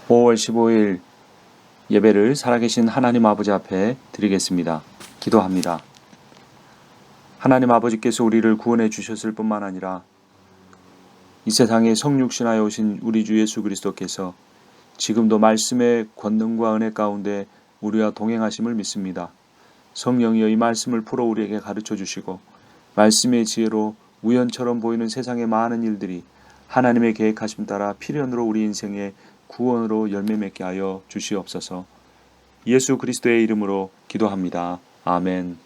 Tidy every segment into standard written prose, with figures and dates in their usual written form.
5월 15일 예배를 살아계신 하나님 아버지 앞에 드리겠습니다. 기도합니다. 하나님 아버지께서 우리를 구원해 주셨을 뿐만 아니라 이 세상에 성육신하여 오신 우리 주 예수 그리스도께서 지금도 말씀의 권능과 은혜 가운데 우리와 동행하심을 믿습니다. 성령이여 이 말씀을 풀어 우리에게 가르쳐 주시고 말씀의 지혜로 우연처럼 보이는 세상의 많은 일들이 하나님의 계획하심 따라 필연으로 우리 인생의 구원으로 열매 맺게 하여 주시옵소서. 예수 그리스도의 이름으로 기도합니다. 아멘.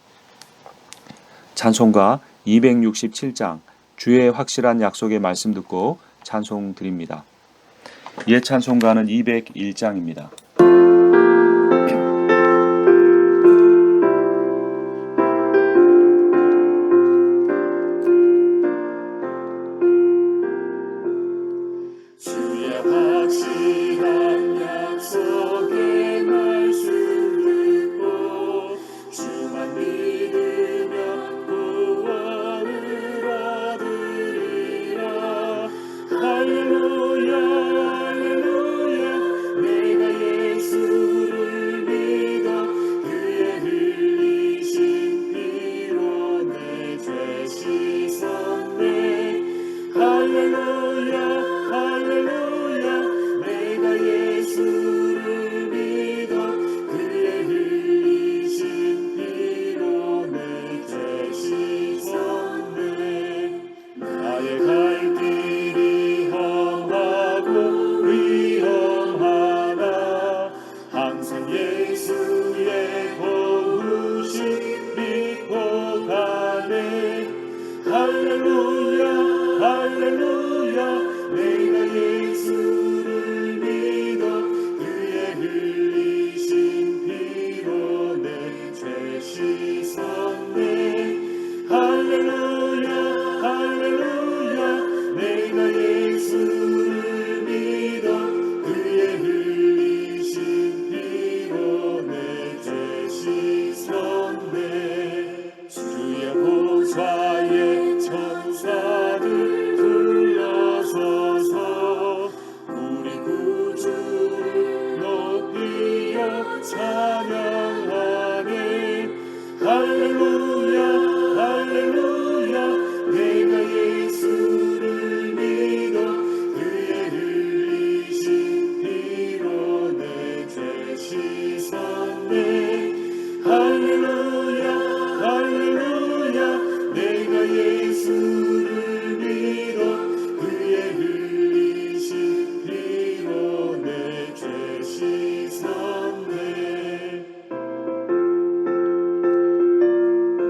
찬송가 267장 주의 확실한 약속의 말씀 듣고 찬송 드립니다. 옛 찬송가는 201장입니다.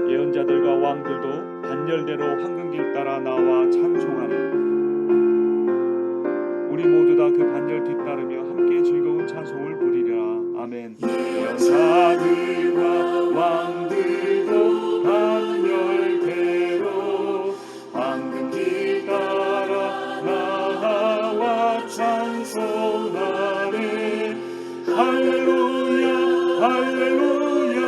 예언자들과 왕들도 단열대로 황금길 따라 나와 찬송하네. 우리 모두 다 그 반열 뒤따르며 함께 즐거운 찬송을 부리리라. 아멘. 예언자들과 왕들도 반열대로 황금길 따라 나와 찬송하네. 할렐루야 할렐루야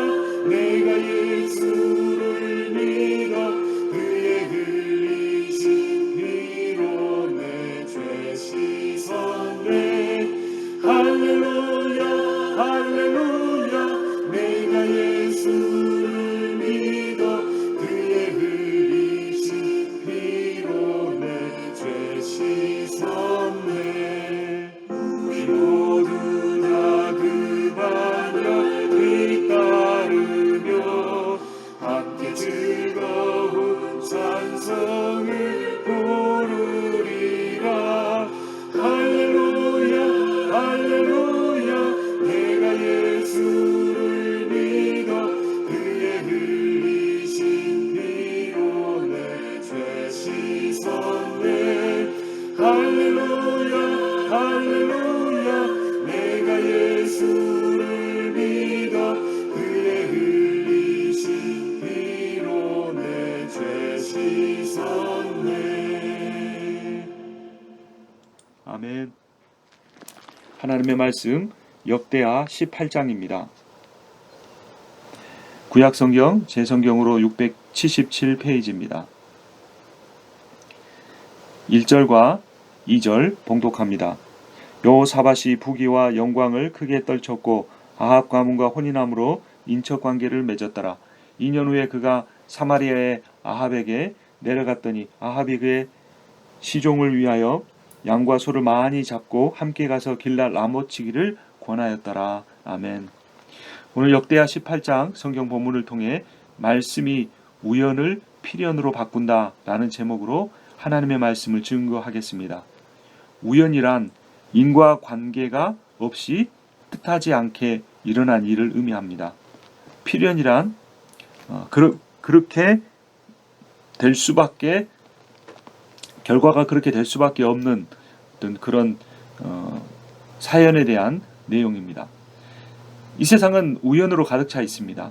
내가 예수를 믿어 그의 흘리신 피로 내 죄 씻었네. 할렐루야 할렐루야 내가 예수를 믿어 그의 흘리신 피로 내 죄 씻었네. 우리 모두 다 그 반열 뒤따르며 함께 즐거운 찬송을 부르리라. 할렐루야 할렐루야 내가 예수를 믿어 그의 흘리신 피로 내 죄 씻었네. 할렐루야 할렐루야 내가 예수를 믿어 그의 흘리신 피로 내 죄 씻었네. 아멘. 하나님의 말씀 역대하 18장입니다. 구약성경 제 성경으로 677페이지입니다. 1절과 2절 봉독합니다. 여호사밧이 부귀와 영광을 크게 떨쳤고 아합 가문과 혼인함으로 인척 관계를 맺었더라. 2년 후에 그가 사마리아의 아합에게 내려갔더니 아합이 그의 시종을 위하여 양과 소를 많이 잡고 함께 가서 길랏 라못 치기를 권하였더라. 아멘. 오늘 역대하 18장 성경 본문을 통해 말씀이 우연을 필연으로 바꾼다라는 제목으로 하나님의 말씀을 증거하겠습니다. 우연이란 인과관계가 없이 뜻하지 않게 일어난 일을 의미합니다. 필연이란 그렇게 될 수밖에, 결과가 그렇게 될 수밖에 없는 어떤 그런 사연에 대한 내용입니다. 이 세상은 우연으로 가득 차 있습니다.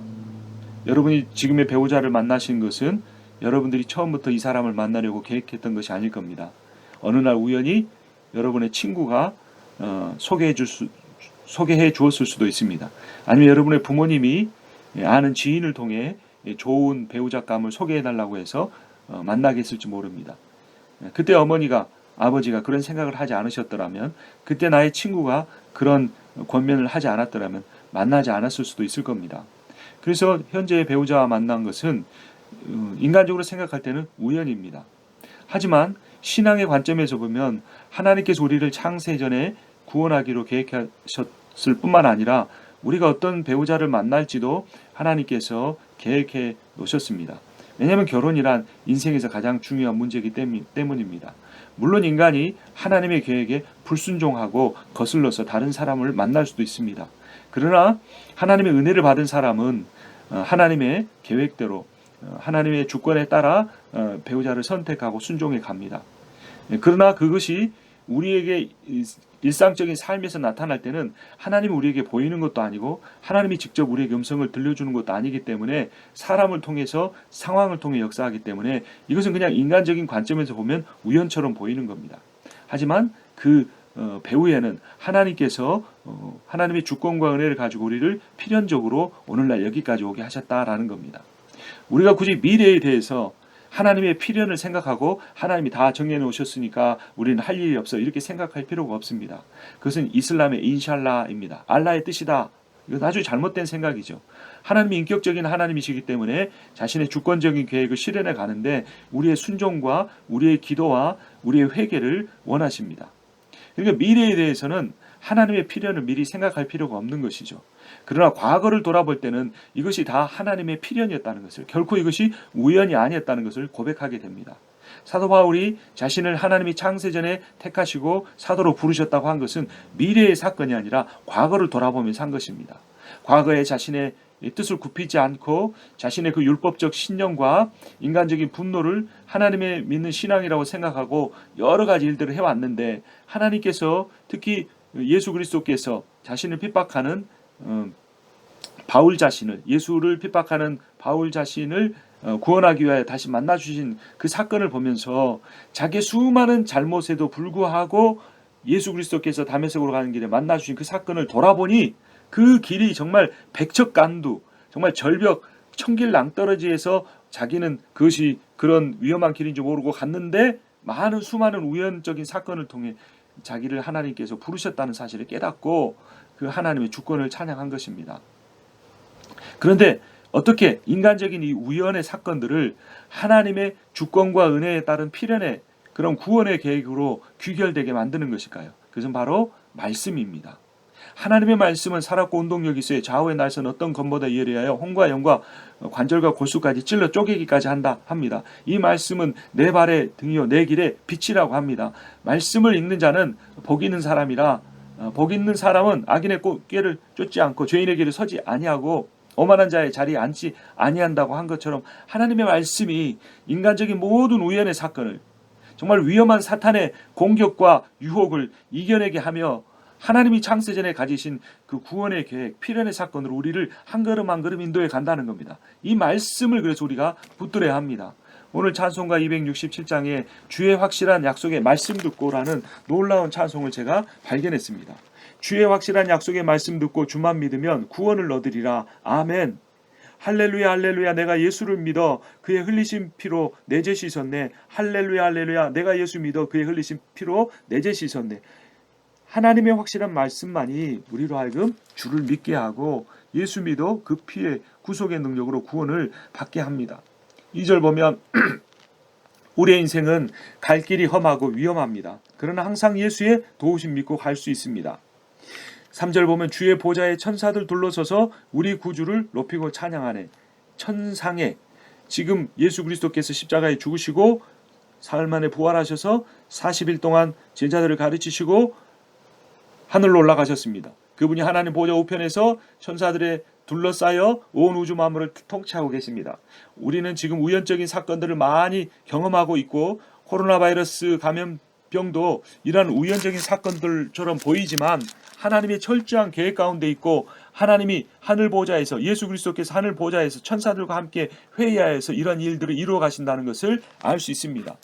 여러분이 지금의 배우자를 만나신 것은 여러분들이 처음부터 이 사람을 만나려고 계획했던 것이 아닐 겁니다. 어느 날 우연히 여러분의 친구가 소개해 주었을 수도 있습니다. 아니면 여러분의 부모님이 아는 지인을 통해 좋은 배우자감을 소개해 달라고 해서 만나게 했을지 모릅니다. 그때 어머니가, 아버지가 그런 생각을 하지 않으셨더라면, 그때 나의 친구가 그런 권면을 하지 않았더라면 만나지 않았을 수도 있을 겁니다. 그래서 현재의 배우자와 만난 것은 인간적으로 생각할 때는 우연입니다. 하지만 신앙의 관점에서 보면 하나님께서 우리를 창세전에 구원하기로 계획하셨을 뿐만 아니라 우리가 어떤 배우자를 만날지도 하나님께서 계획해 놓으셨습니다. 왜냐하면 결혼이란 인생에서 가장 중요한 문제이기 때문입니다. 물론 인간이 하나님의 계획에 불순종하고 거슬러서 다른 사람을 만날 수도 있습니다. 그러나 하나님의 은혜를 받은 사람은 하나님의 계획대로 하나님의 주권에 따라 배우자를 선택하고 순종해 갑니다. 그러나 그것이 우리에게 일상적인 삶에서 나타날 때는 하나님이 우리에게 보이는 것도 아니고 하나님이 직접 우리에게 음성을 들려주는 것도 아니기 때문에 사람을 통해서, 상황을 통해 역사하기 때문에 이것은 그냥 인간적인 관점에서 보면 우연처럼 보이는 겁니다. 하지만 그 배후에는 하나님께서 하나님의 주권과 은혜를 가지고 우리를 필연적으로 오늘날 여기까지 오게 하셨다라는 겁니다. 우리가 굳이 미래에 대해서 하나님의 필연을 생각하고 하나님이 다 정해 놓으셨으니까 우리는 할 일이 없어, 이렇게 생각할 필요가 없습니다. 그것은 이슬람의 인샬라입니다. 알라의 뜻이다. 이건 아주 잘못된 생각이죠. 하나님이 인격적인 하나님이시기 때문에 자신의 주권적인 계획을 실현해 가는데 우리의 순종과 우리의 기도와 우리의 회개를 원하십니다. 그러니까 미래에 대해서는 하나님의 필연을 미리 생각할 필요가 없는 것이죠. 그러나 과거를 돌아볼 때는 이것이 다 하나님의 필연이었다는 것을, 결코 이것이 우연이 아니었다는 것을 고백하게 됩니다. 사도 바울이 자신을 하나님이 창세전에 택하시고 사도로 부르셨다고 한 것은 미래의 사건이 아니라 과거를 돌아보면서 한 것입니다. 과거에 자신의 뜻을 굽히지 않고 자신의 그 율법적 신념과 인간적인 분노를 하나님의 믿는 신앙이라고 생각하고 여러 가지 일들을 해왔는데, 하나님께서 특히 예수 그리스도께서 자신을 핍박하는 바울 자신을, 예수를 핍박하는 바울 자신을 구원하기 위하여 다시 만나주신 그 사건을 보면서 자기의 수많은 잘못에도 불구하고 예수 그리스도께서 다메섹으로 가는 길에 만나주신 그 사건을 돌아보니 그 길이 정말 백척간두, 정말 절벽 천길 낭떠러지에서 자기는 그것이 그런 위험한 길인 줄 모르고 갔는데 많은 수많은 우연적인 사건을 통해 자기를 하나님께서 부르셨다는 사실을 깨닫고 그 하나님의 주권을 찬양한 것입니다. 그런데 어떻게 인간적인 이 우연의 사건들을 하나님의 주권과 은혜에 따른 필연의 그런 구원의 계획으로 귀결되게 만드는 것일까요? 그것은 바로 말씀입니다. 하나님의 말씀은 살았고 운동력이 있어요. 좌우의 날선 어떤 검보다 예리하여 홍과 영과 관절과 골수까지 찔러 쪼개기까지 한다 합니다. 이 말씀은 내 발의 등이요 내 길의 빛이라고 합니다. 말씀을 읽는 자는 복 있는 사람이라, 복 있는 사람은 악인의 꾀를 쫓지 않고 죄인의 길을 서지 아니하고 오만한 자의 자리에 앉지 아니한다고 한 것처럼 하나님의 말씀이 인간적인 모든 우연의 사건을, 정말 위험한 사탄의 공격과 유혹을 이겨내게 하며 하나님이 창세전에 가지신 그 구원의 계획, 필연의 사건으로 우리를 한 걸음 한 걸음 인도해 간다는 겁니다. 이 말씀을 그래서 우리가 붙들어야 합니다. 오늘 찬송가 267장에 주의 확실한 약속의 말씀 듣고라는 놀라운 찬송을 제가 발견했습니다. 주의 확실한 약속의 말씀 듣고 주만 믿으면 구원을 얻으리라. 아멘. 할렐루야 할렐루야, 내가 예수를 믿어 그의 흘리신 피로 내 죄 씻었네. 할렐루야 할렐루야, 내가 예수 믿어 그의 흘리신 피로 내 죄 씻었네. 하나님의 확실한 말씀만이 우리로 하여금 주를 믿게 하고 예수 믿어 그 피의 구속의 능력으로 구원을 받게 합니다. 2절 보면 우리의 인생은 갈 길이 험하고 위험합니다. 그러나 항상 예수의 도우심 믿고 갈 수 있습니다. 3절 보면 주의 보좌에 천사들 둘러서서 우리 구주를 높이고 찬양하네. 천상에 지금 예수 그리스도께서 십자가에 죽으시고 사흘 만에 부활하셔서 40일 동안 제자들을 가르치시고 하늘로 올라가셨습니다. 그분이 하나님 보좌 우편에서 천사들의 둘러싸여 온 우주 만물을 통치하고 계십니다. 우리는 지금 우연적인 사건들을 많이 경험하고 있고 코로나 바이러스 감염병도 이러한 우연적인 사건들처럼 보이지만 하나님의 철저한 계획 가운데 있고 하나님이 하늘 보좌에서 예수 그리스도께서 하늘 보좌에서 천사들과 함께 회의하여서 이런 일들을 이루어 가신다는 것을 알 수 있습니다.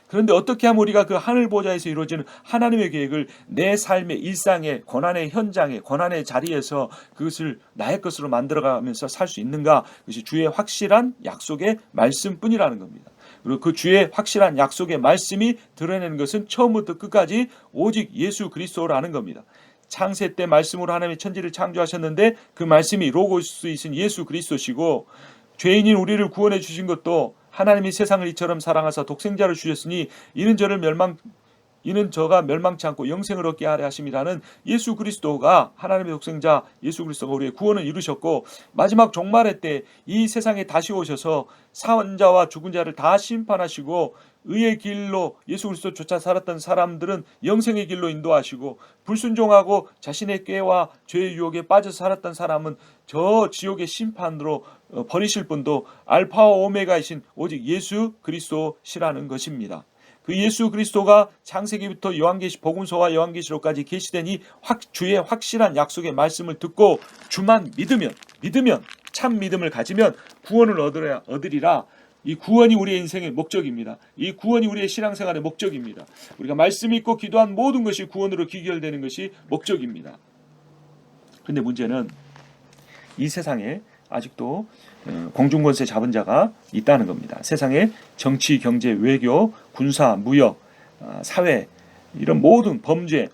그런데 어떻게 하면 우리가 그 하늘 보좌에서 이루어지는 하나님의 계획을 내 삶의 일상의 고난의 현장에 고난의 자리에서 그것을 나의 것으로 만들어가면서 살 수 있는가? 그것이 주의 확실한 약속의 말씀뿐이라는 겁니다. 그리고 그 주의 확실한 약속의 말씀이 드러내는 것은 처음부터 끝까지 오직 예수 그리스도라는 겁니다. 창세 때 말씀으로 하나님의 천지를 창조하셨는데 그 말씀이 로고스이신 예수 그리스도시고 죄인인 우리를 구원해 주신 것도 하나님이 세상을 이처럼 사랑하사 독생자를 주셨으니 이는 저가 멸망치 않고 영생을 얻게 하려 하심이라는 예수 그리스도가 하나님의 독생자 예수 그리스도가 우리의 구원을 이루셨고 마지막 종말의 때 이 세상에 다시 오셔서 사원자와 죽은 자를 다 심판하시고 의의 길로 예수 그리스도 쫓아 살았던 사람들은 영생의 길로 인도하시고 불순종하고 자신의 꾀와 죄의 유혹에 빠져서 살았던 사람은 저 지옥의 심판으로 버리실 분도 알파와 오메가이신 오직 예수 그리스도시라는 것입니다. 그 예수 그리스도가 창세기부터 요한계시 복음서와 요한계시록까지 계시되니 주의 확실한 약속의 말씀을 듣고 주만 믿으면 참 믿음을 가지면 구원을 얻으리라. 이 구원이 우리의 인생의 목적입니다. 이 구원이 우리의 신앙생활의 목적입니다. 우리가 말씀 있고 기도한 모든 것이 구원으로 귀결되는 것이 목적입니다. 그런데 문제는 이 세상에 아직도 공중권세 잡은 자가 있다는 겁니다. 세상에 정치, 경제, 외교, 군사, 무역, 사회 이런 모든 범죄,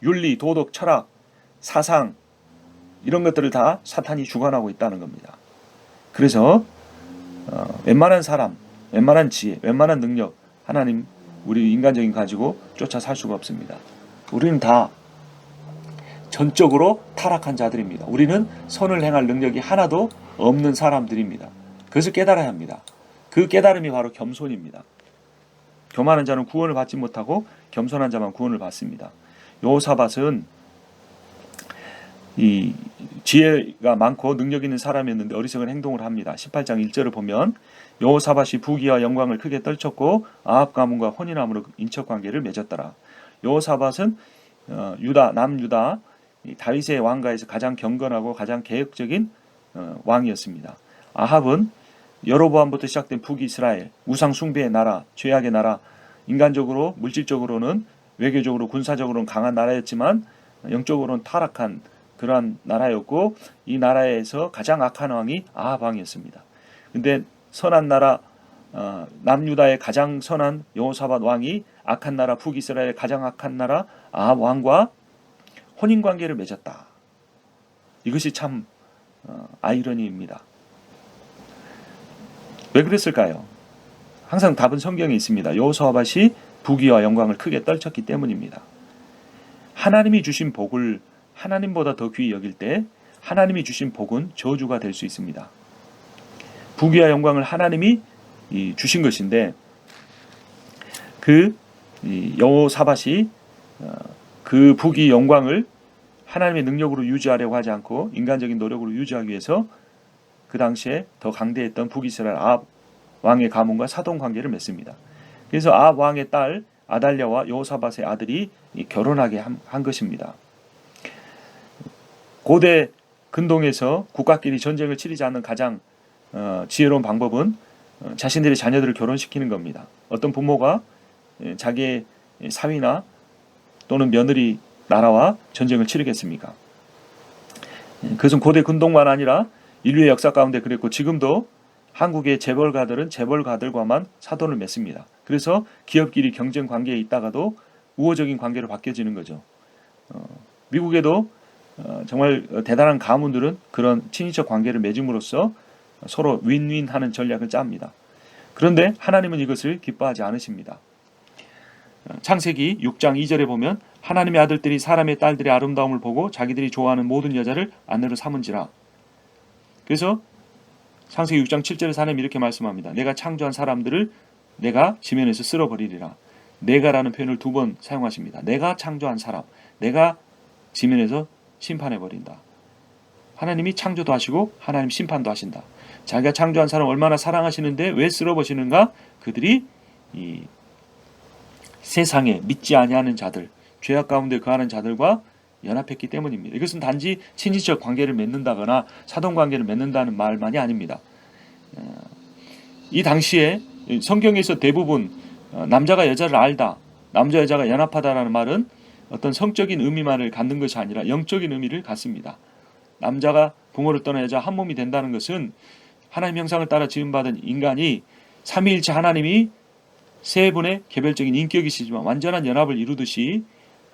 윤리, 도덕, 철학, 사상 이런 것들을 다 사탄이 주관하고 있다는 겁니다. 그래서 웬만한 사람, 웬만한 지혜, 웬만한 능력 하나님 우리 인간적인 가지고 쫓아 살 수가 없습니다. 우리는 다 전적으로 타락한 자들입니다. 우리는 선을 행할 능력이 하나도 없는 사람들입니다. 그것을 깨달아야 합니다. 그 깨달음이 바로 겸손입니다. 교만한 자는 구원을 받지 못하고 겸손한 자만 구원을 받습니다. 여호사밧은 이 지혜가 많고 능력 있는 사람이었는데 어리석은 행동을 합니다. 18장 1절을 보면 여호사밧이 부귀와 영광을 크게 떨쳤고 아합 가문과 혼인함으로 인척관계를 맺었더라. 여호사밧은 남유다 다윗의 왕가에서 가장 경건하고 가장 개혁적인 왕이었습니다. 아합은 여로보암부터 시작된 북이스라엘 우상 숭배의 나라, 죄악의 나라, 인간적으로 물질적으로는 외교적으로 군사적으로는 강한 나라였지만 영적으로는 타락한 그러한 나라였고 이 나라에서 가장 악한 왕이 아합 왕이었습니다. 근데 선한 나라 남유다의 가장 선한 여호사밧 왕이 악한 나라 북이스라엘의 가장 악한 나라 아합 왕과 혼인관계를 맺었다. 이것이 참 아이러니입니다. 왜 그랬을까요? 항상 답은 성경에 있습니다. 여호사밧이 부귀와 영광을 크게 떨쳤기 때문입니다. 하나님이 주신 복을 하나님보다 더 귀히 여길 때 하나님이 주신 복은 저주가 될 수 있습니다. 부귀와 영광을 하나님이 주신 것인데 그 여호사밧이 그 부귀 영광을 하나님의 능력으로 유지하려고 하지 않고 인간적인 노력으로 유지하기 위해서 그 당시에 더 강대했던 북이스라엘 아합 왕의 가문과 사돈 관계를 맺습니다. 그래서 아합 왕의 딸 아달랴와 여호사밧의 아들이 결혼하게 한 것입니다. 고대 근동에서 국가끼리 전쟁을 치르지 않는 가장 지혜로운 방법은 자신들의 자녀들을 결혼시키는 겁니다. 어떤 부모가 자기의 사위나 또는 며느리 나라와 전쟁을 치르겠습니까? 그것은 고대 근동만 아니라 인류의 역사 가운데 그랬고 지금도 한국의 재벌가들은 재벌가들과만 사돈을 맺습니다. 그래서 기업끼리 경쟁 관계에 있다가도 우호적인 관계로 바뀌어지는 거죠. 미국에도 정말 대단한 가문들은 그런 친인척 관계를 맺음으로써 서로 윈윈하는 전략을 짭니다. 그런데 하나님은 이것을 기뻐하지 않으십니다. 창세기 6장 2절에 보면 하나님의 아들들이 사람의 딸들의 아름다움을 보고 자기들이 좋아하는 모든 여자를 아내로 삼은지라. 그래서 창세기 6장 7절에서 하나님 이렇게 말씀합니다. 내가 창조한 사람들을 내가 지면에서 쓸어버리리라. 내가라는 표현을 2번 사용하십니다. 내가 창조한 사람, 내가 지면에서 심판해버린다. 하나님이 창조도 하시고 하나님 심판도 하신다. 자기가 창조한 사람 얼마나 사랑하시는데 왜 쓸어버리시는가? 그들이 이 세상에 믿지 아니하는 자들, 죄악 가운데 거하는 자들과 연합했기 때문입니다. 이것은 단지 친인척 관계를 맺는다거나 사돈 관계를 맺는다는 말만이 아닙니다. 이 당시에 성경에서 대부분 남자가 여자를 알다, 남자 여자가 연합하다라는 말은 어떤 성적인 의미만을 갖는 것이 아니라 영적인 의미를 갖습니다. 남자가 부모를 떠나 여자 한 몸이 된다는 것은 하나님 형상을 따라 지음받은 인간이 삼위일체 하나님이 세 분의 개별적인 인격이시지만 완전한 연합을 이루듯이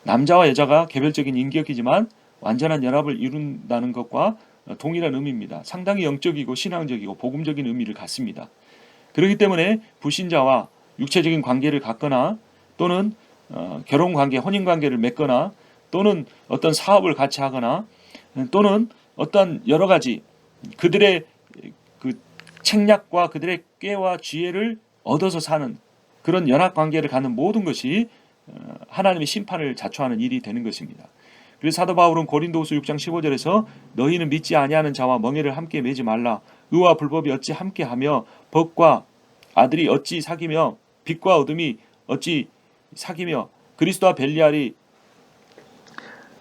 남자와 여자가 개별적인 인격이지만 완전한 연합을 이룬다는 것과 동일한 의미입니다. 상당히 영적이고 신앙적이고 복음적인 의미를 갖습니다. 그렇기 때문에 불신자와 육체적인 관계를 갖거나 또는 결혼관계, 혼인관계를 맺거나 또는 어떤 사업을 같이 하거나 또는 어떤 여러 가지 그들의 그 책략과 그들의 꾀와 지혜를 얻어서 사는 그런 연합관계를 갖는 모든 것이 하나님의 심판을 자초하는 일이 되는 것입니다. 그래서 사도 바울은 고린도후서 6장 15절에서 너희는 믿지 아니하는 자와 멍에를 함께 매지 말라. 의와 불법이 어찌 함께하며 법과 아들이 어찌 사귀며 빛과 어둠이 어찌 사귀며 그리스도와 벨리알이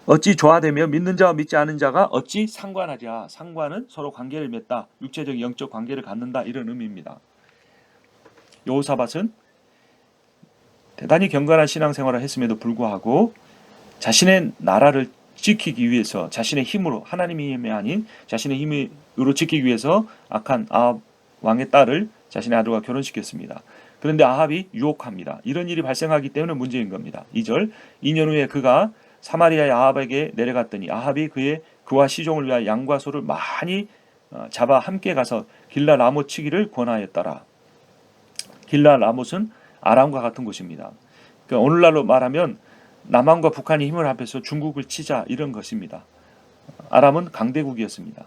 어찌 조화되며 믿는 자와 믿지 않은 자가 어찌 상관하랴. 상관은 서로 관계를 맺다. 육체적 영적 관계를 갖는다. 이런 의미입니다. 여호사밧은 대단히 경건한 신앙생활을 했음에도 불구하고 자신의 나라를 지키기 위해서 자신의 힘으로 하나님의 힘이 아닌 자신의 힘으로 지키기 위해서 악한 아합 왕의 딸을 자신의 아들과 결혼시켰습니다. 그런데 아합이 유혹합니다. 이런 일이 발생하기 때문에 문제인 겁니다. 2절 2년 후에 그가 사마리아의 아합에게 내려갔더니 아합이 그와 시종을 위하여 양과 소를 많이 잡아 함께 가서 길라 라못 치기를 권하였더라. 길라 라못은 아람과 같은 곳입니다. 그러니까 오늘날로 말하면 남한과 북한이 힘을 합해서 중국을 치자 이런 것입니다. 아람은 강대국이었습니다.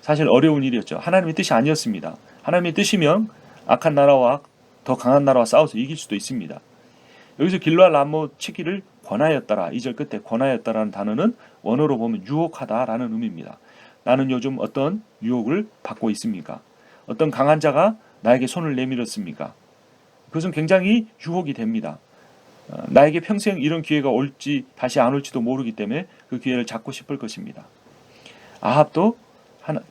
사실 어려운 일이었죠. 하나님의 뜻이 아니었습니다. 하나님의 뜻이면 악한 나라와 더 강한 나라와 싸워서 이길 수도 있습니다. 여기서 길라 라못 치기를 권하였더라. 2절 끝에 권하였다라는 단어는 원어로 보면 유혹하다라는 의미입니다. 나는 요즘 어떤 유혹을 받고 있습니까? 어떤 강한 자가 나에게 손을 내밀었습니까? 그것은 굉장히 유혹이 됩니다. 나에게 평생 이런 기회가 올지 다시 안 올지도 모르기 때문에 그 기회를 잡고 싶을 것입니다. 아합도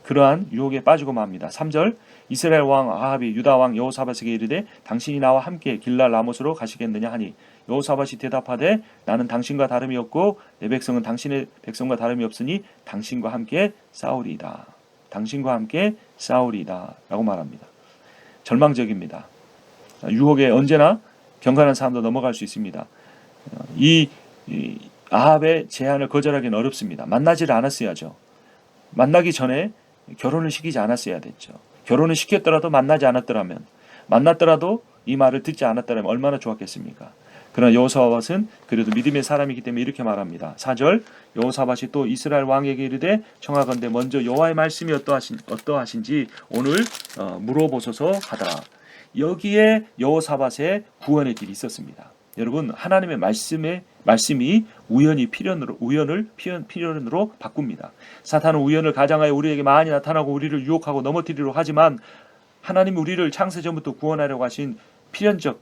그러한 유혹에 빠지고 맙니다. 3절 이스라엘 왕 아합이 유다 왕 여호사밧에게 이르되 당신이 나와 함께 길라 라못으로 가시겠느냐 하니 여호사밧이 대답하되 나는 당신과 다름이 없고 내 백성은 당신의 백성과 다름이 없으니 당신과 함께 싸우리이다. 당신과 함께 싸우리이다 라고 말합니다. 절망적입니다. 유혹에 언제나 경건한 사람도 넘어갈 수 있습니다. 이 아합의 제안을 거절하기는 어렵습니다. 만나지를 않았어야죠. 만나기 전에 결혼을 시키지 않았어야 됐죠. 결혼을 시켰더라도 만나지 않았더라면, 만났더라도 이 말을 듣지 않았더라면 얼마나 좋았겠습니까? 그러나 여호사밧은 그래도 믿음의 사람이기 때문에 이렇게 말합니다. 4절 여호사밧이 또 이스라엘 왕에게 이르되 청하건대 먼저 여호와의 말씀이 어떠하신지 오늘 물어보소서 하더라. 여기에 여호사밧의 구원의 길이 있었습니다. 여러분 하나님의 말씀이 우연을 필연으로 바꿉니다. 사탄은 우연을 가장하여 우리에게 많이 나타나고 우리를 유혹하고 넘어뜨리려 하지만 하나님이 우리를 창세 전부터 구원하려고 하신 필연적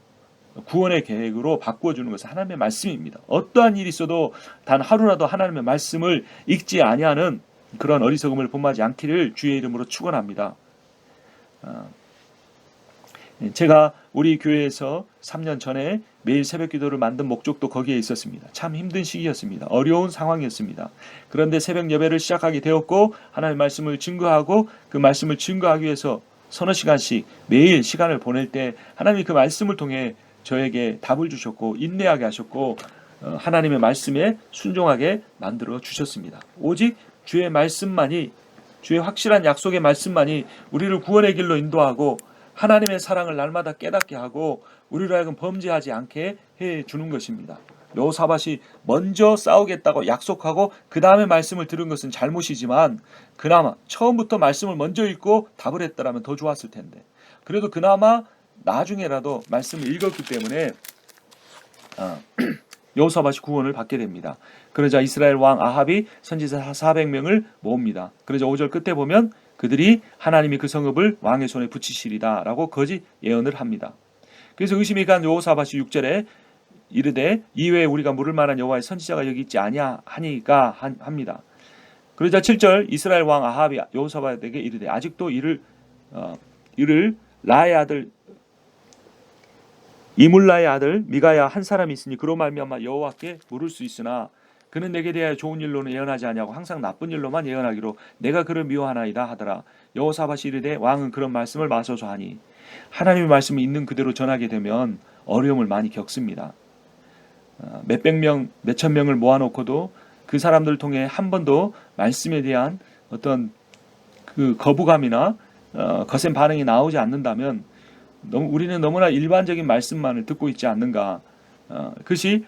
구원의 계획으로 바꾸어주는 것은 하나님의 말씀입니다. 어떠한 일이 있어도 단 하루라도 하나님의 말씀을 읽지 아니하는 그런 어리석음을 본받지 않기를 주의 이름으로 축원합니다. 제가 우리 교회에서 3년 전에 매일 새벽 기도를 만든 목적도 거기에 있었습니다. 참 힘든 시기였습니다. 어려운 상황이었습니다. 그런데 새벽 예배를 시작하게 되었고 하나님의 말씀을 증거하고 그 말씀을 증거하기 위해서 서너 시간씩 매일 시간을 보낼 때 하나님이 그 말씀을 통해 저에게 답을 주셨고 인내하게 하셨고 하나님의 말씀에 순종하게 만들어 주셨습니다. 오직 주의 말씀만이, 주의 확실한 약속의 말씀만이 우리를 구원의 길로 인도하고 하나님의 사랑을 날마다 깨닫게 하고 우리로 하여금 범죄하지 않게 해 주는 것입니다. 여호사밧이 먼저 싸우겠다고 약속하고 그 다음에 말씀을 들은 것은 잘못이지만 그나마 처음부터 말씀을 먼저 읽고 답을 했더라면 더 좋았을 텐데, 그래도 그나마 나중에라도 말씀을 읽었기 때문에 여호사밧이 구원을 받게 됩니다. 그러자 이스라엘 왕 아합이 선지자 400명을 모읍니다. 그러자 5절 끝에 보면 그들이 하나님이 그 성읍을 왕의 손에 붙이시리다 라고 거짓 예언을 합니다. 그래서 의심이 간 여호사밧이 6절에 이르되 이외에 우리가 물을 만한 여호와의 선지자가 여기 있지 아니하니까 합니다. 그러자 7절 이스라엘 왕 아합이 여호사밧에게 이르되 아직도 이를 라의 아들 이물라의 아들 미가야 한 사람이 있으니 그로 말미암아 여호와께 물을 수 있으나 그는 내게 대하여 좋은 일로는 예언하지 아니하고 항상 나쁜 일로만 예언하기로 내가 그를 미워하나이다 하더라. 여호사밧이 이르되 왕은 그런 말씀을 마소서 하니 하나님의 말씀이 있는 그대로 전하게 되면 어려움을 많이 겪습니다. 몇백 명, 몇천 명을 모아놓고도 그 사람들을 통해 한 번도 말씀에 대한 어떤 그 거부감이나 거센 반응이 나오지 않는다면 우리는 너무나 일반적인 말씀만을 듣고 있지 않는가. 그것이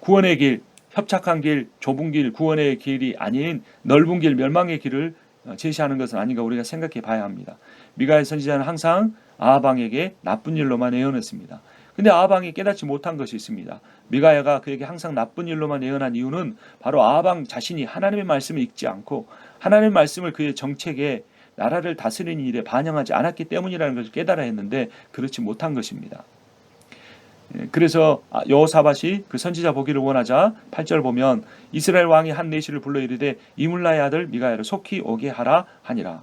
구원의 길, 협착한 길, 좁은 길, 구원의 길이 아닌 넓은 길, 멸망의 길을 제시하는 것은 아닌가 우리가 생각해 봐야 합니다. 미가야 선지자는 항상 아합 왕에게 나쁜 일로만 예언했습니다. 근데 아합 왕이 깨닫지 못한 것이 있습니다. 미가야가 그에게 항상 나쁜 일로만 예언한 이유는 바로 아합 왕 자신이 하나님의 말씀을 읽지 않고 하나님의 말씀을 그의 정책에 나라를 다스리는 일에 반영하지 않았기 때문이라는 것을 깨달아야 했는데 그렇지 못한 것입니다. 그래서 여호사밧이 그 선지자 보기를 원하자 8절 보면 이스라엘 왕이 한 내시를 불러 이르되 이물라의 아들 미가야를 속히 오게 하라 하니라.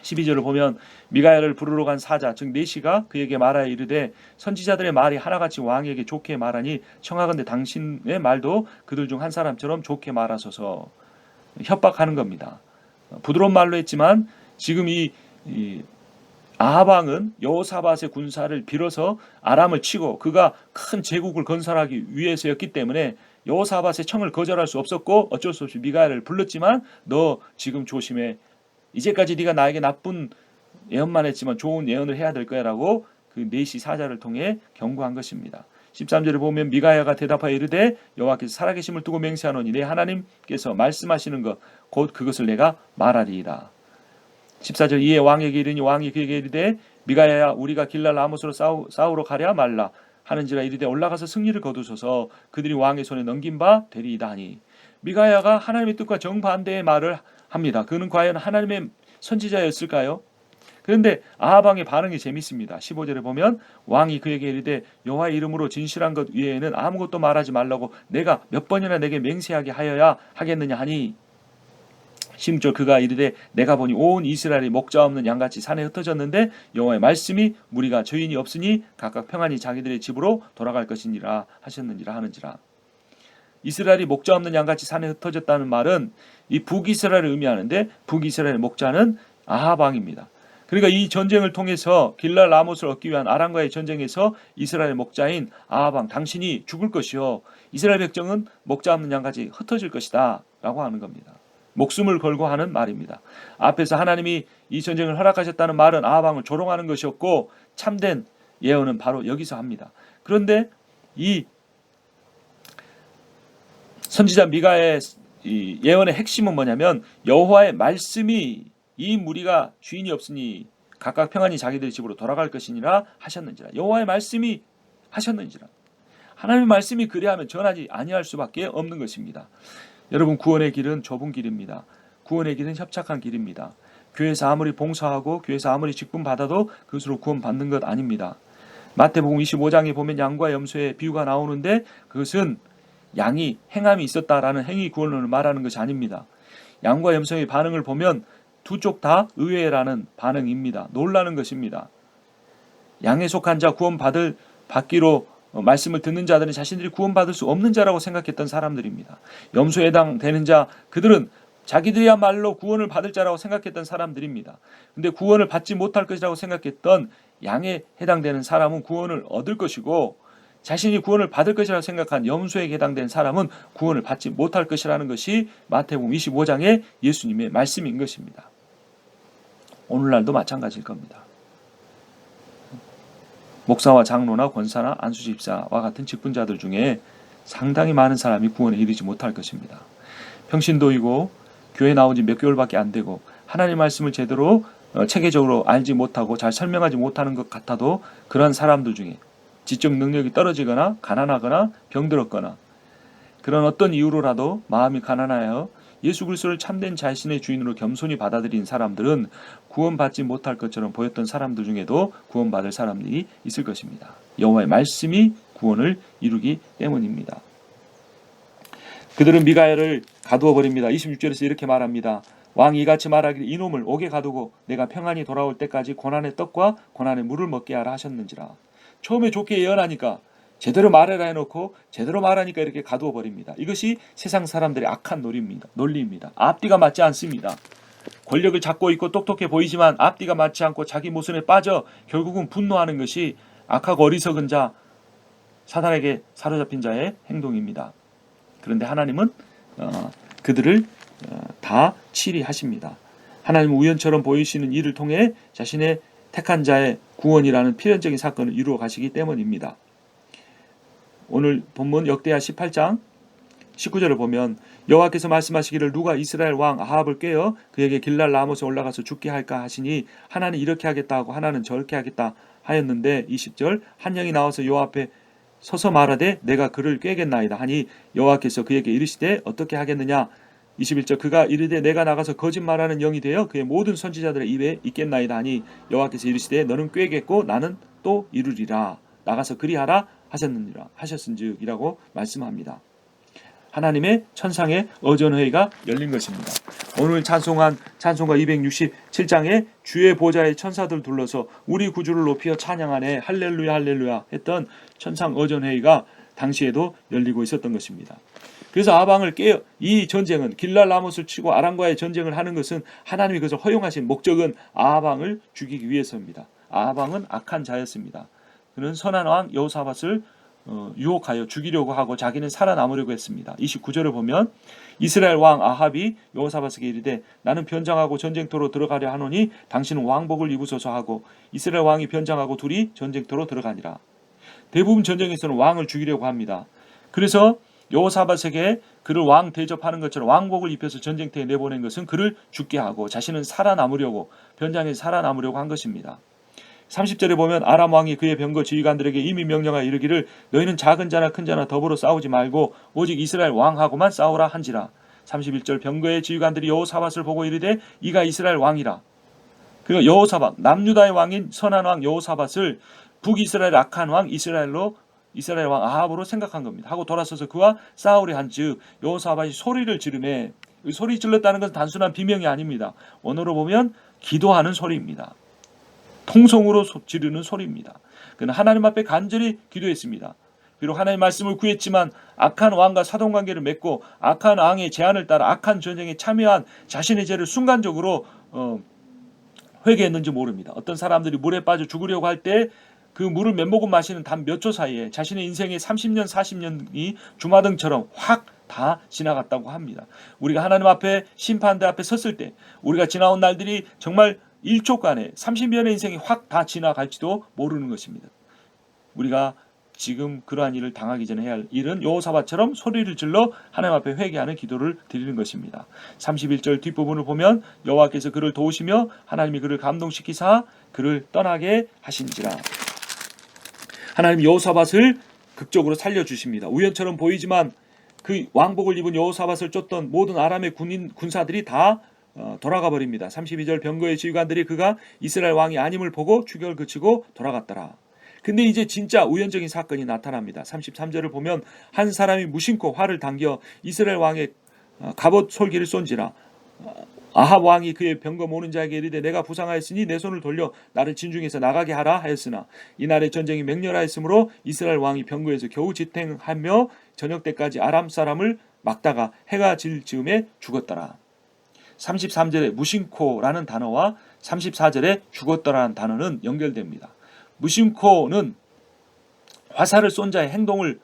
12절을 보면 미가야를 부르러 간 사자 즉 내시가 그에게 말하여 이르되 선지자들의 말이 하나같이 왕에게 좋게 말하니 청하건대 당신의 말도 그들 중 한 사람처럼 좋게 말하소서. 협박하는 겁니다. 부드러운 말로 했지만 지금 이 아합 왕은 여호사밧의 군사를 빌어서 아람을 치고 그가 큰 제국을 건설하기 위해서였기 때문에 여호사밧의 청을 거절할 수 없었고 어쩔 수 없이 미가야를 불렀지만 너 지금 조심해. 이제까지 네가 나에게 나쁜 예언만 했지만 좋은 예언을 해야 될 거야 라고 그 내시 사자를 통해 경고한 것입니다. 13절을 보면 미가야가 대답하여 이르되 여호와께서 살아계심을 두고 맹세하노니 내 하나님께서 말씀하시는 것 곧 그것을 내가 말하리이다. 14절 이에 왕에게 이르니 왕이 그에게 이르되 미가야야 우리가 길랄 라못으로 싸우러 가랴 말라 하는지라 이르되 올라가서 승리를 거두소서 그들이 왕의 손에 넘긴 바 되리이다 하니 미가야가 하나님의 뜻과 정반대의 말을 합니다. 그는 과연 하나님의 선지자였을까요? 그런데 아합 왕의 반응이 재밌습니다. 15절에 보면 왕이 그에게 이르되 여호와의 이름으로 진실한 것 외에는 아무것도 말하지 말라고 내가 몇 번이나 내게 맹세하게 하여야 하겠느냐 하니 16절 그가 이르되 내가 보니 온 이스라엘이 목자 없는 양같이 산에 흩어졌는데 여호와의 말씀이 무리가 죄인이 없으니 각각 평안히 자기들의 집으로 돌아갈 것이니라 하셨는지라 하는지라. 이스라엘이 목자 없는 양같이 산에 흩어졌다는 말은 이 북이스라엘을 의미하는데 북이스라엘의 목자는 아합 왕입니다. 그러니까 이 전쟁을 통해서 길랄 라못을 얻기 위한 아람과의 전쟁에서 이스라엘 목자인 아합 왕 당신이 죽을 것이요 이스라엘 백성은 목자 없는 양같이 흩어질 것이다 라고 하는 겁니다. 목숨을 걸고 하는 말입니다. 앞에서 하나님이 이 전쟁을 허락하셨다는 말은 아합 왕을 조롱하는 것이었고 참된 예언은 바로 여기서 합니다. 그런데 이 선지자 미가의 이 예언의 핵심은 뭐냐면 여호와의 말씀이 이 무리가 주인이 없으니 각각 평안히 자기들 집으로 돌아갈 것이니라 하셨는지라. 여호와의 말씀이 하셨는지라. 하나님의 말씀이 그리하면 전하지 아니할 수밖에 없는 것입니다. 여러분 구원의 길은 좁은 길입니다. 구원의 길은 협착한 길입니다. 교회에서 아무리 봉사하고 교회에서 아무리 직분 받아도 그것으로 구원 받는 것 아닙니다. 마태복음 25장에 보면 양과 염소의 비유가 나오는데 그것은 양이 행함이 있었다라는 행위 구원론을 말하는 것이 아닙니다. 양과 염소의 반응을 보면 두 쪽 다 의외라는 반응입니다. 놀라는 것입니다. 양에 속한 자 받기로 말씀을 듣는 자들은 자신들이 구원받을 수 없는 자라고 생각했던 사람들입니다. 염소에 해당되는 자 그들은 자기들이야말로 구원을 받을 자라고 생각했던 사람들입니다. 근데 구원을 받지 못할 것이라고 생각했던 양에 해당되는 사람은 구원을 얻을 것이고 자신이 구원을 받을 것이라고 생각한 염소에 해당된 사람은 구원을 받지 못할 것이라는 것이 마태복음 25장의 예수님의 말씀인 것입니다. 오늘날도 마찬가지일 겁니다. 목사와 장로나 권사나 안수집사와 같은 직분자들 중에 상당히 많은 사람이 구원에 이르지 못할 것입니다. 평신도이고 교회 나온 지 몇 개월밖에 안 되고 하나님 말씀을 제대로 체계적으로 알지 못하고 잘 설명하지 못하는 것 같아도 그런 사람들 중에 지적 능력이 떨어지거나 가난하거나 병들었거나 그런 어떤 이유로라도 마음이 가난하여 예수 그리스도를 참된 자신의 주인으로 겸손히 받아들인 사람들은 구원받지 못할 것처럼 보였던 사람들 중에도 구원받을 사람들이 있을 것입니다. 여호와의 말씀이 구원을 이루기 때문입니다. 그들은 미가야를 가두어 버립니다. 26절에서 이렇게 말합니다. 왕이 이같이 말하기를 이놈을 옥에 가두고 내가 평안히 돌아올 때까지 고난의 떡과 고난의 물을 먹게 하라 하셨는지라. 처음에 좋게 예언하니까 제대로 말해라 해놓고 제대로 말하니까 이렇게 가두어 버립니다. 이것이 세상 사람들의 악한 논리입니다. 앞뒤가 맞지 않습니다. 권력을 잡고 있고 똑똑해 보이지만 앞뒤가 맞지 않고 자기 모순에 빠져 결국은 분노하는 것이 악하고 어리석은 자, 사단에게 사로잡힌 자의 행동입니다. 그런데 하나님은 그들을 다 치리하십니다. 하나님은 우연처럼 보이시는 일을 통해 자신의 택한 자의 구원이라는 필연적인 사건을 이루어 가시기 때문입니다. 오늘 본문 역대하 18장 19절을 보면 여호와께서 말씀하시기를 누가 이스라엘 왕 아합을 꾀어 그에게 길랄 라못에 올라가서 죽게 할까 하시니 하나는 이렇게 하겠다 하고 하나는 저렇게 하겠다 하였는데 20절 한 영이 나와서 여호와 앞에 서서 말하되 내가 그를 꾀겠나이다 하니 여호와께서 그에게 이르시되 어떻게 하겠느냐 21절 그가 이르되 내가 나가서 거짓말하는 영이 되어 그의 모든 선지자들의 입에 있겠나이다 하니 여호와께서 이르시되 너는 꾀겠고 나는 또 이루리라 나가서 그리하라 하셨은즉이라고 말씀합니다. 하나님의 천상의 어전회의가 열린 것입니다. 오늘 찬송한 찬송가 267장에 주의 보좌의 천사들 둘러서 우리 구주를 높여 찬양하네 할렐루야 할렐루야 했던 천상 어전회의가 당시에도 열리고 있었던 것입니다. 그래서 아방을 깨어 이 전쟁은 길랄 라못을 치고 아람과의 전쟁을 하는 것은 하나님이 그것을 허용하신 목적은 아방을 죽이기 위해서입니다. 아방은 악한 자였습니다. 그는 선한 왕 여호사밧을 유혹하여 죽이려고 하고 자기는 살아남으려고 했습니다. 29절을 보면 이스라엘 왕 아합이 여호사밧에게 이르되 나는 변장하고 전쟁터로 들어가려 하노니 당신은 왕복을 입으소서 하고 이스라엘 왕이 변장하고 둘이 전쟁터로 들어가니라. 대부분 전쟁에서는 왕을 죽이려고 합니다. 그래서 여호사밧에게 그를 왕 대접하는 것처럼 왕복을 입혀서 전쟁터에 내보낸 것은 그를 죽게 하고 자신은 살아남으려고 변장해서 살아남으려고 한 것입니다. 30절에 보면 아람 왕이 그의 병거 지휘관들에게 이미 명령하여 이르기를 너희는 작은 자나 큰 자나 더불어 싸우지 말고 오직 이스라엘 왕하고만 싸우라 한지라. 31절 병거의 지휘관들이 여호사밧을 보고 이르되 이가 이스라엘 왕이라. 그리고 여호사밧 남유다의 왕인 선한 왕 여호사밧을 북이스라엘 악한 왕 이스라엘 왕 아합으로 생각한 겁니다. 하고 돌아서서 그와 싸우려 한즉 여호사밧이 소리를 지르매 소리 질렀다는 것은 단순한 비명이 아닙니다. 원어로 보면 기도하는 소리입니다. 통성으로 지르는 소리입니다. 그는 하나님 앞에 간절히 기도했습니다. 비록 하나님의 말씀을 구했지만 악한 왕과 사돈관계를 맺고 악한 왕의 제안을 따라 악한 전쟁에 참여한 자신의 죄를 순간적으로 회개했는지 모릅니다. 어떤 사람들이 물에 빠져 죽으려고 할 때 그 물을 몇 모금 마시는 단 몇 초 사이에 자신의 인생의 30년 40년이 주마등처럼 확 다 지나갔다고 합니다. 우리가 하나님 앞에 심판대 앞에 섰을 때 우리가 지나온 날들이 정말 1초간에 30년의 인생이 확 다 지나갈지도 모르는 것입니다. 우리가 지금 그러한 일을 당하기 전에 해야 할 일은 여호사밧처럼 소리를 질러 하나님 앞에 회개하는 기도를 드리는 것입니다. 31절 뒷부분을 보면 여호와께서 그를 도우시며 하나님이 그를 감동시키사 그를 떠나게 하신지라. 하나님 여호사밧을 극적으로 살려주십니다. 우연처럼 보이지만 그 왕복을 입은 여호사밧을 쫓던 모든 아람의 군사들이 다 돌아가 버립니다. 32절 병거의 지휘관들이 그가 이스라엘 왕이 아님을 보고 추격을 그치고 돌아갔더라. 근데 이제 진짜 우연적인 사건이 나타납니다. 33절을 보면 한 사람이 무심코 활을 당겨 이스라엘 왕의 갑옷 솔기를 쏜지라. 아합 왕이 그의 병거 모는 자에게 이르되 내가 부상하였으니 내 손을 돌려 나를 진중에서 나가게 하라 하였으나 이날의 전쟁이 맹렬하였으므로 이스라엘 왕이 병거에서 겨우 지탱하며 저녁 때까지 아람 사람을 막다가 해가 질 즈음에 죽었더라. 33절에 무심코라는 단어와 34절에 죽었더라는 단어는 연결됩니다. 무심코는 화살을 쏜 자의 행동을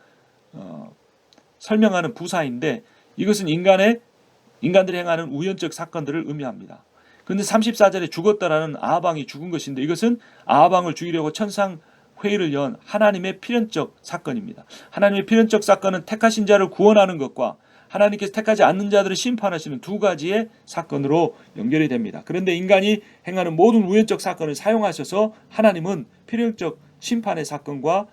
설명하는 부사인데 이것은 인간들이 행하는 우연적 사건들을 의미합니다. 그런데 34절에 죽었다라는 아하방이 죽은 것인데 이것은 아하방을 죽이려고 천상 회의를 연 하나님의 필연적 사건입니다. 하나님의 필연적 사건은 택하신 자를 구원하는 것과 하나님께서 택하지 않는 자들을 심판하시는 두 가지의 사건으로 연결이 됩니다. 그런데 인간이 행하는 모든 우연적 사건을 사용하셔서 하나님은 필연적 심판의 사건과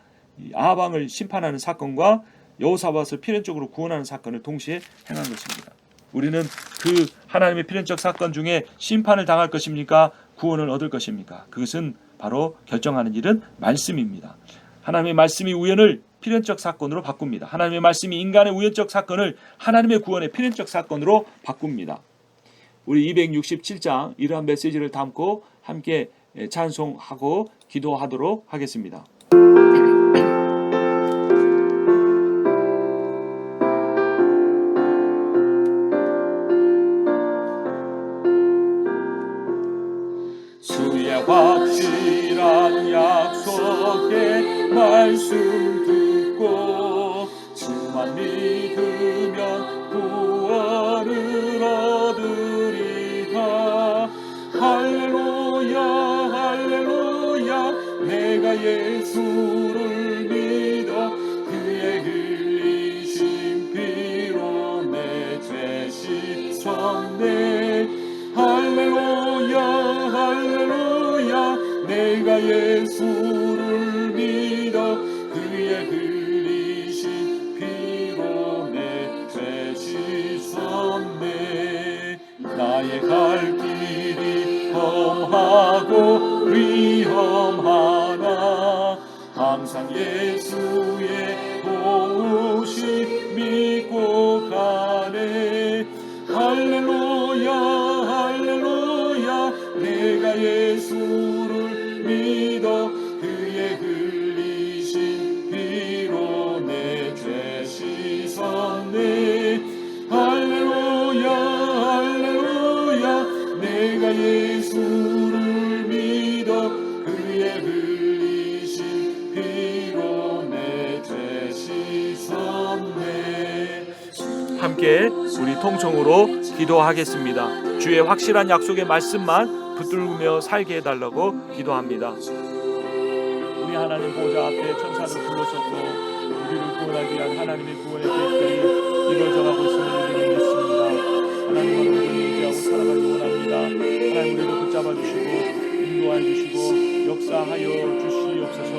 아하방을 심판하는 사건과 여호사밧을 필연적으로 구원하는 사건을 동시에 행한 것입니다. 우리는 그 하나님의 필연적 사건 중에 심판을 당할 것입니까? 구원을 얻을 것입니까? 그것은 바로 결정하는 일은 말씀입니다. 하나님의 말씀이 우연을 필연적 사건으로 바꿉니다. 하나님의 말씀이 인간의 우연적 사건을 하나님의 구원의 필연적 사건으로 바꿉니다. 우리 267장 이러한 메시지를 담고 함께 찬송하고 기도하도록 하겠습니다. 주의 확실한 약속의 말씀 듣고 주만 믿으면 구원을 얻으리라. 할렐루야 할렐루야 내가 예수를 믿어 그의 흘리신 피로 내 죄 씻었네. 할렐루야 할렐루야 내가 예수를 믿어 그의 흘리신 피로 내 죄 씻었네. 나의 갈 길이 험하고 위험하나 항상 예수의 도우심 믿고 가네. 할렐루야 할렐루야 내가 예수를 믿어 그의 흘리신 피로 내 죄 씻었네. 할렐루야 할렐루야 내가 예수를 믿어 그의 흘리신 피로 내 죄 씻었네. 함께 우리 통성으로 기도하겠습니다. 주의 확실한 약속의 말씀만 붙들며 살게 해달라고 기도합니다. 우리 하나님 보좌 앞에 천사를 불러섰고 우리를 구원하기 위한 하나님의 구원의 계획들이 이루어져가고 있음을 우리는 믿습니다. 하나님은 우리를 의지하고 살아가기 원합니다. 하나님 우리를 붙잡아 주시고 인도하여 주시고 역사하여 주시옵소서.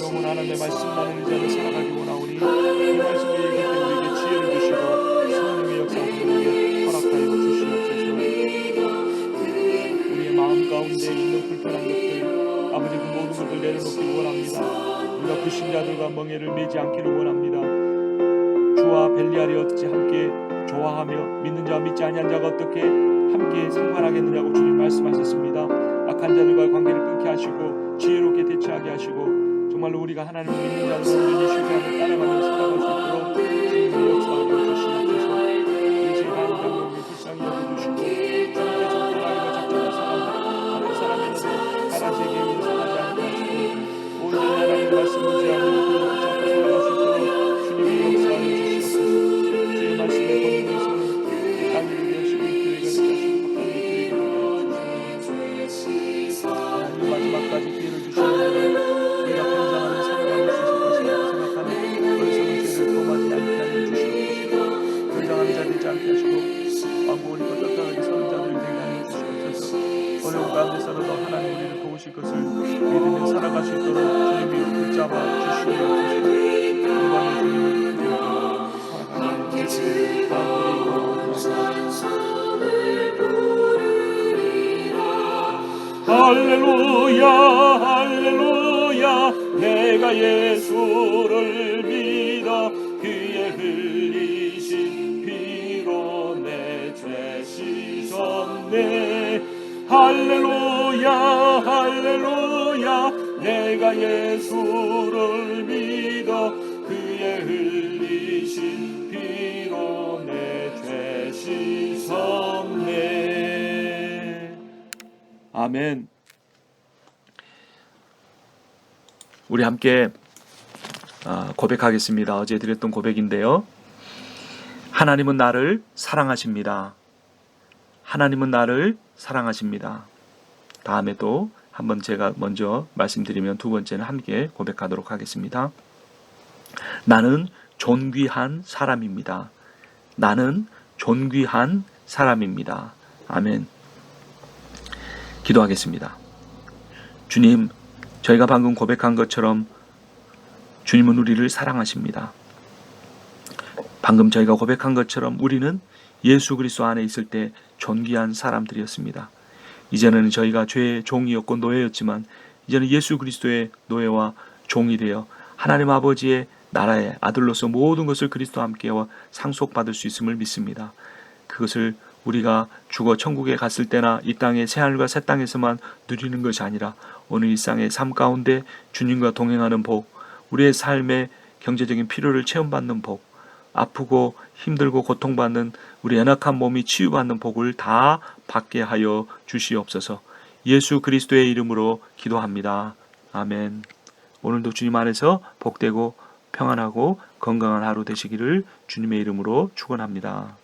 영원 하나님의 말씀만을 의지하며 살아가기 원하오니 이 말씀을 읽을 때 우리에게 지혜를 주시고 성령의 역사를 우리에게 허락하여 주시옵소서. 우리의 마음 가운데 있는 불편한 것들 아버지 그 모든 것을 내려놓기를 원합니다. 우리가 불신자들과 멍에를 매지 않기를 원합니다. 주와 벨리알이 어찌 함께 좋아하며 믿는 자와 믿지 아니한 자가 어떻게 함께 상관하겠느냐고 주님 말씀하셨습니다. 악한 자들과 관계를 끊게 하시고 지혜롭게 대처하게 하시고 정말로 우리가 하나님을 믿는 자로 온전히 신뢰하며 따라가며 살아갈 수 있도록 주님의 역사하여 주시옵소서. 이 죄가 인간을 불쌍히 여겨주시고 주님께서 하나님과 작정한 사람들 다른 사람에게도 가라지에게 인사하지 않게 하시고 온전히 하나님의 말씀을 의지하며 그를 붙잡고 살아갈 수 있도록 주님의 역사하여 주시옵소서. 주의 말씀의 권능에서는 땅이 되게 하시고 교회가 되게 하시고 각각의 교회가 되게 하시옵소서. 하나님 마지막까지 기회를 주시면 우리가 변장하는 살아가는 수 있을 것이라고 생각하는 어리석은 죄를 범하지 않게 하여 주시옵소서. 변장하는 자 되지 않게 하시고 완고하고 떳떳하게 서는 자들 되게 하여 주시옵소서. 어려운 가운데서는 너 하나님 우리를 도우실 것을 믿으며 살아갈 수 있도록 주님이 붙잡아 주시옵소서. 영광의 주님을 드리고 살아가는 예수의 할렐루야 할렐루야 내가 예수를 믿어 그의 흘리신 피로 내 죄 씻었네. 할렐루야 할렐루야 내가 예수를 믿어 그의 흘리신 피로 내 죄 씻었네. 아멘. 우리 함께 고백하겠습니다. 어제 드렸던 고백인데요. 하나님은 나를 사랑하십니다. 하나님은 나를 사랑하십니다. 다음에 또 한번 제가 먼저 말씀드리면 두 번째는 함께 고백하도록 하겠습니다. 나는 존귀한 사람입니다. 나는 존귀한 사람입니다. 아멘. 기도하겠습니다. 주님, 저희가 방금 고백한 것처럼 주님은 우리를 사랑하십니다. 방금 저희가 고백한 것처럼 우리는 예수 그리스도 안에 있을 때 존귀한 사람들이었습니다. 이제는 저희가 죄의 종이었고 노예였지만 이제는 예수 그리스도의 노예와 종이 되어 하나님 아버지의 나라의 아들로서 모든 것을 그리스도와 함께와 상속받을 수 있음을 믿습니다. 그것을 우리가 죽어 천국에 갔을 때나 이 땅의 새하늘과 새 땅에서만 누리는 것이 아니라 오늘 일상의 삶 가운데 주님과 동행하는 복, 우리의 삶의 경제적인 필요를 체험받는 복, 아프고 힘들고 고통받는 우리 연약한 몸이 치유받는 복을 다 받게 하여 주시옵소서. 예수 그리스도의 이름으로 기도합니다. 아멘. 오늘도 주님 안에서 복되고 평안하고 건강한 하루 되시기를 주님의 이름으로 축원합니다.